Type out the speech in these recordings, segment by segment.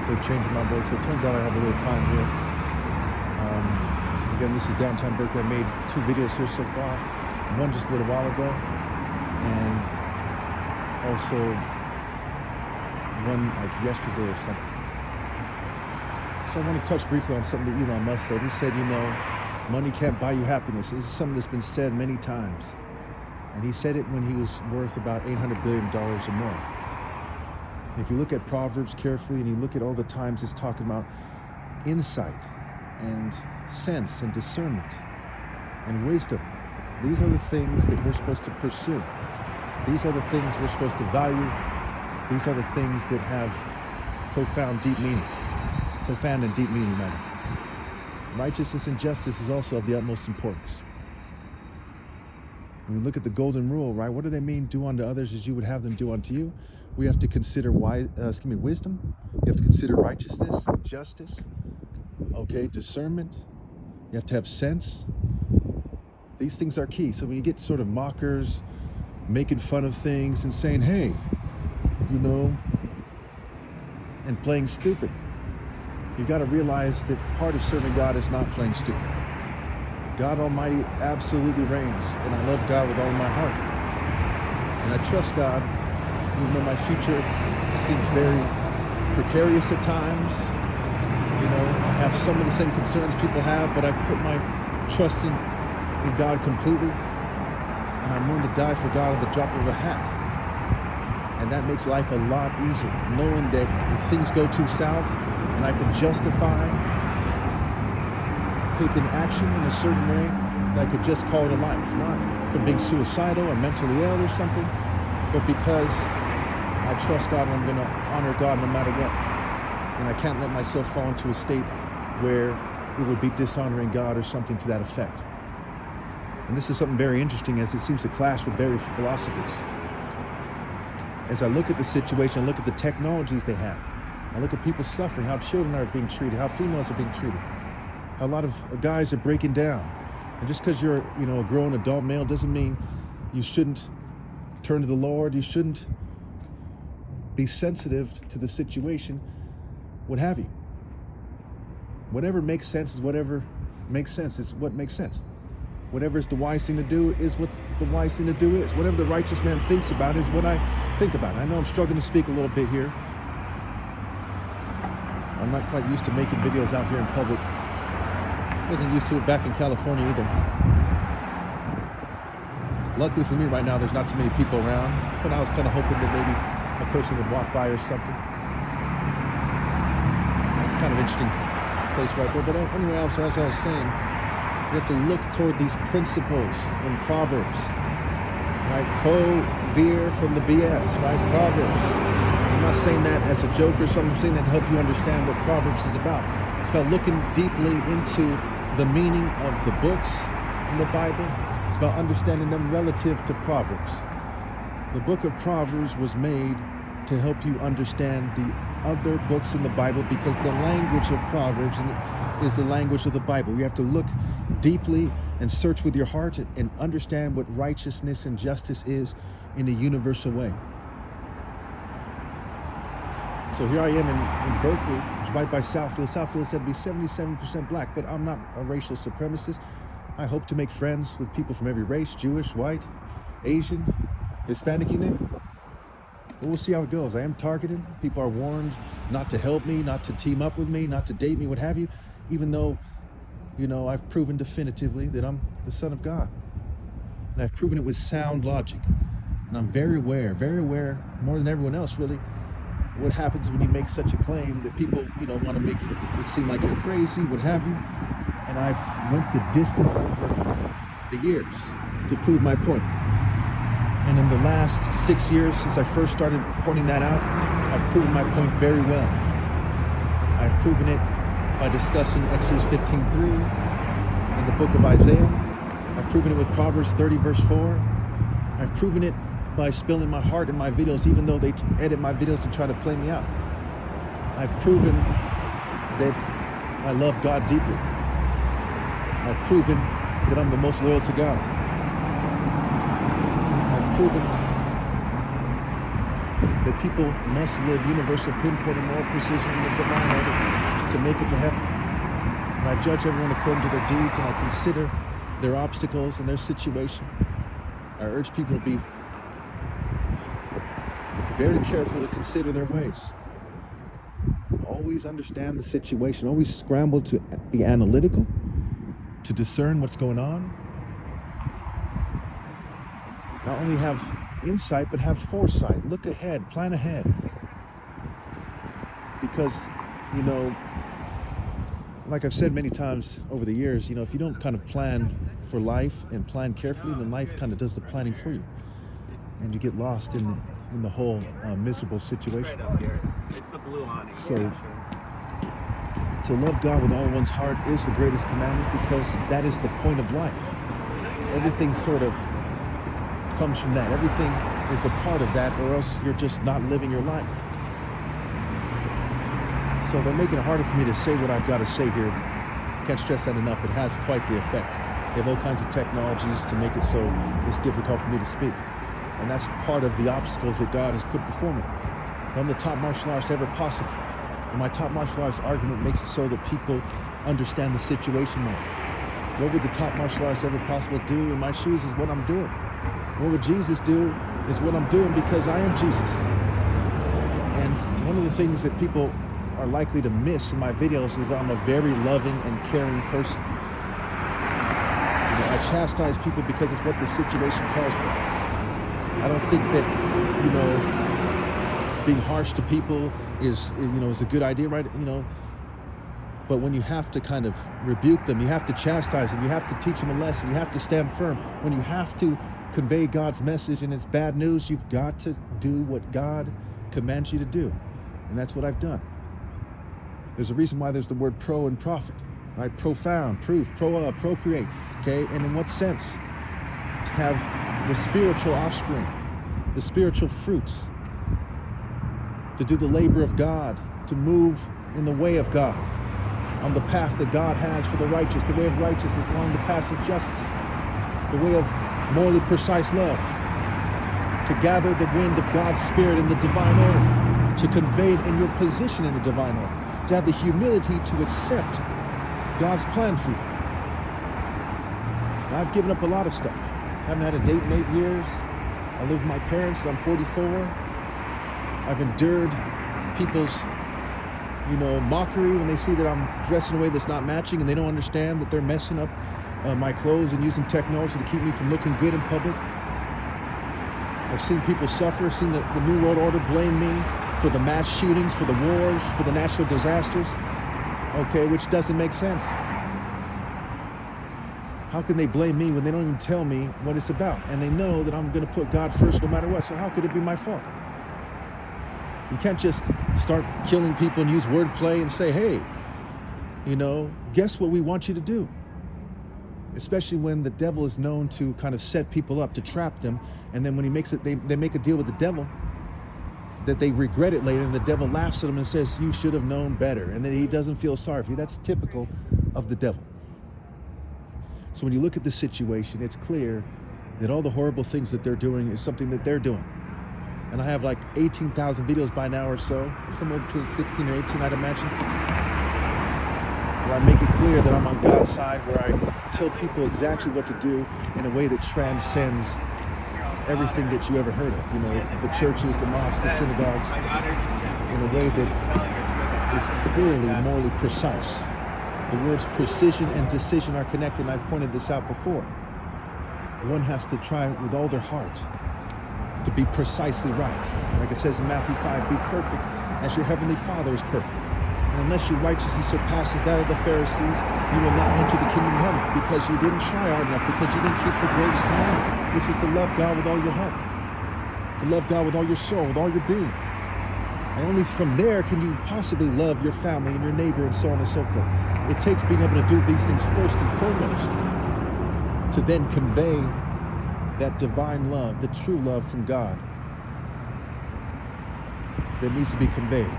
for changing my voice. So it turns out I have a little time here. Again, this is downtown Berkeley. I made 2 videos here so far. One just a little while ago, and also one like yesterday or something. So I want to touch briefly on something that Elon Musk said. He said, money can't buy you happiness. This is something that's been said many times. And he said it when he was worth about $800 billion or more. And if you look at Proverbs carefully and you look at all the times it's talking about insight and sense and discernment and wisdom, these are the things that we're supposed to pursue. These are the things we're supposed to value. These are the things that have profound and deep meaning, rather. Righteousness and justice is also of the utmost importance. When we look at the golden rule, right, what do they mean? Do unto others as you would have them do unto you. We have to consider wisdom. You have to consider righteousness and justice. Okay, discernment. You have to have sense. These things are key. So when you get sort of mockers making fun of things and saying, hey, and playing stupid, you got to realize that part of serving God is not playing stupid. God Almighty absolutely reigns, and I love God with all my heart. And I trust God, even though my future seems very precarious at times. I have some of the same concerns people have, but I put my trust in God completely, and I'm willing to die for God at the drop of a hat. And that makes life a lot easier, knowing that if things go too south and I can justify taking action in a certain way, that I could just call it a life, not from being suicidal or mentally ill or something, but because I trust God and I'm going to honor God no matter what. And I can't let myself fall into a state where it would be dishonoring God or something to that effect. And this is something very interesting, as it seems to clash with various philosophies. As I look at the situation, I look at the technologies they have. I look at people suffering, how children are being treated, how females are being treated. A lot of guys are breaking down. And just because you're, a grown adult male doesn't mean you shouldn't turn to the Lord. You shouldn't be sensitive to the situation, what have you. Whatever makes sense is whatever makes sense. It's what makes sense. Whatever is the wise thing to do is what the wise thing to do is. Whatever the righteous man thinks about is what I think about. I know I'm struggling to speak a little bit here. I'm not quite used to making videos out here in public. I wasn't used to it back in California either. Luckily for me right now, there's not too many people around, but I was kind of hoping that maybe a person would walk by or something. That's kind of interesting place right there. But anyway, as I was saying, you have to look toward these principles in Proverbs, right? Veer from the BS, right? Proverbs. I'm not saying that as a joke or something. I'm saying that to help you understand what Proverbs is about. It's about looking deeply into the meaning of the books in the Bible. It's about understanding them relative to Proverbs. The book of Proverbs was made to help you understand the other books in the Bible, because the language of Proverbs is the language of the Bible. You have to look deeply and search with your heart and understand what righteousness and justice is in a universal way. So here I am in Berkeley, which is right by Southfield. Southfield said to be 77% black, but I'm not a racial supremacist. I hope to make friends with people from every race, Jewish, white, Asian, Hispanic, you name it. But we'll see how it goes. I am targeted. People are warned not to help me, not to team up with me, not to date me, what have you, even though, I've proven definitively that I'm the Son of God. And I've proven it with sound logic. And I'm very aware, more than everyone else really, what happens when you make such a claim that people, want to make it seem like you're crazy, what have you. And I've went the distance, the years, to prove my point. And in the last 6 years, since I first started pointing that out, I've proven my point very well. I've proven it by discussing Exodus 15:3 and the book of Isaiah. I've proven it with Proverbs 30 verse 4. I've proven it by spilling my heart in my videos, even though they edit my videos and try to play me out. I've proven that I love God deeply. I've proven that I'm the most loyal to God. I've proven that that people must live universal pinpoint and moral precision in the divine order to make it to heaven. And I judge everyone according to their deeds, and I consider their obstacles and their situation. I urge people to be very careful to consider their ways. Always understand the situation. Always scramble to be analytical, to discern what's going on. Not only have insight, but have foresight. Look ahead, plan ahead. Because, you know, like I've said many times over the years, you know, if you don't kind of plan for life and plan carefully, then life kind of does the planning for you. And you get lost in the whole miserable situation. So, to love God with all one's heart is the greatest commandment, because that is the point of life. Everything sort of comes from that. Everything is a part of that, or else you're just not living your life. So they're making it harder for me to say what I've got to say here. Can't stress that enough. It has quite the effect. They have all kinds of technologies to make it so it's difficult for me to speak. And that's part of the obstacles that God has put before me. I'm the top martial artist ever possible. And my top martial arts argument makes it so that people understand the situation more. What would the top martial artist ever possible do in my shoes is what I'm doing. What would Jesus do is what I'm doing, because I am Jesus. And one of the things that people are likely to miss in my videos is I'm a very loving and caring person. You know, I chastise people because it's what the situation calls for. I don't think that, you know, being harsh to people is a good idea, right? You know, but when you have to kind of rebuke them, you have to chastise them, you have to teach them a lesson, you have to stand firm. When you have to convey God's message and it's bad news, you've got to do what God commands you to do. And that's what I've done. There's a reason why there's the word pro and prophet, right? Profound, proof, procreate, okay? And in what sense? To have the spiritual offspring, the spiritual fruits, to do the labor of God, to move in the way of God, on the path that God has for the righteous, the way of righteousness along the path of justice, the way of morally precise love, to gather the wind of God's Spirit in the divine order, to convey it in your position in the divine order, to have the humility to accept God's plan for you. Now, I've given up a lot of stuff. I haven't had a date in 8 years. I live with my parents, so I'm 44. I've endured people's, mockery when they see that I'm dressed in a way that's not matching, and they don't understand that they're messing up my clothes and using technology to keep me from looking good in public. I've seen people suffer, seen the New World Order blame me for the mass shootings, for the wars, for the natural disasters, okay, which doesn't make sense. How can they blame me when they don't even tell me what it's about? And they know that I'm going to put God first no matter what, so how could it be my fault? You can't just start killing people and use wordplay and say, hey, guess what we want you to do? Especially when the devil is known to kind of set people up, to trap them, and then when he makes it, they make a deal with the devil that they regret it later, and the devil laughs at them and says, you should have known better, and then he doesn't feel sorry for you. That's typical of the devil. So when you look at this situation, it's clear that all the horrible things that they're doing is something that they're doing. And I have like 18,000 videos by now or so, somewhere between 16 and 18, I'd imagine, where I make it clear that I'm on God's side, where I tell people exactly what to do in a way that transcends everything that you ever heard of. The churches, the mosques, the synagogues, in a way that is clearly morally precise. The words precision and decision are connected, and I pointed this out before. One has to try with all their heart to be precisely right. Like it says in Matthew 5, be perfect as your heavenly Father is perfect. And unless your righteousness surpasses that of the Pharisees, you will not enter the kingdom of heaven, because you didn't try hard enough, because you didn't keep the greatest commandment, which is to love God with all your heart, to love God with all your soul, with all your being. And only from there can you possibly love your family and your neighbor and so on and so forth. It takes being able to do these things first and foremost to then convey that divine love, the true love from God that needs to be conveyed.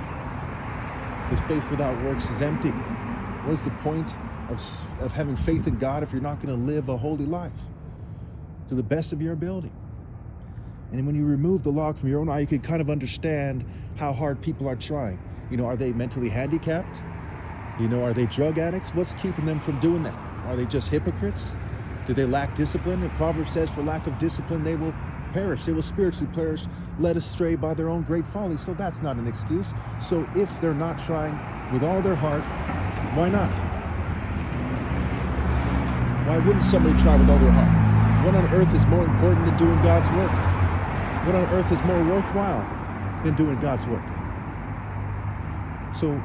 Because faith without works is empty. What is the point of having faith in God if you're not going to live a holy life to the best of your ability? And when you remove the log from your own eye, you can kind of understand how hard people are trying. Are they mentally handicapped? Are they drug addicts? What's keeping them from doing that? Are they just hypocrites? Do they lack discipline? And Proverbs says, for lack of discipline, they will perish. They will spiritually perish, led astray by their own great folly. So that's not an excuse. So if they're not trying with all their heart, why not? Why wouldn't somebody try with all their heart? What on earth is more important than doing God's work? What on earth is more worthwhile than doing God's work? So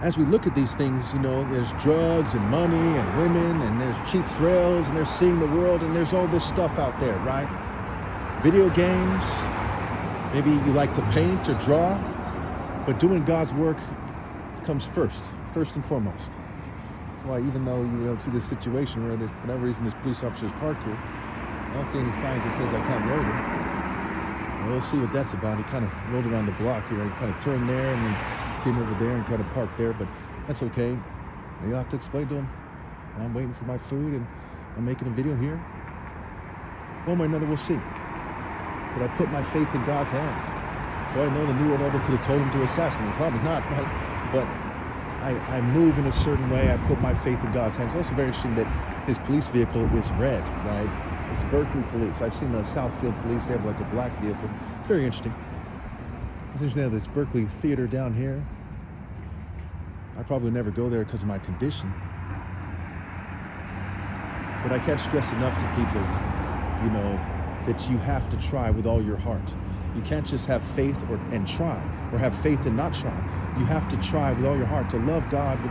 as we look at these things, there's drugs and money and women and there's cheap thrills and there's seeing the world and there's all this stuff out there, right? Video games, maybe you like to paint or draw, but doing God's work comes first and foremost. That's why even though you don't see this situation where for whatever reason this police officer is parked here, I don't see any signs that says I can't loiter. Well, we'll see what that's about. He kind of rolled around the block here. He kind of turned there and then came over there and kind of parked there, but that's okay. You'll have to explain to him, I'm waiting for my food and I'm making a video here. One way or another, we'll see. But I put my faith in God's hands. So I know the New World Order could have told him to assassinate me. Probably not, right? But I move in a certain way. I put my faith in God's hands. It's also very interesting that his police vehicle is red, right? It's Berkeley police. I've seen the Southfield police. They have like a black vehicle. It's very interesting. It's interesting they have this Berkeley theater down here. I probably never go there because of my condition. But I can't stress enough to people, that you have to try with all your heart. You can't just have faith and try, or have faith and not try. You have to try with all your heart to love God with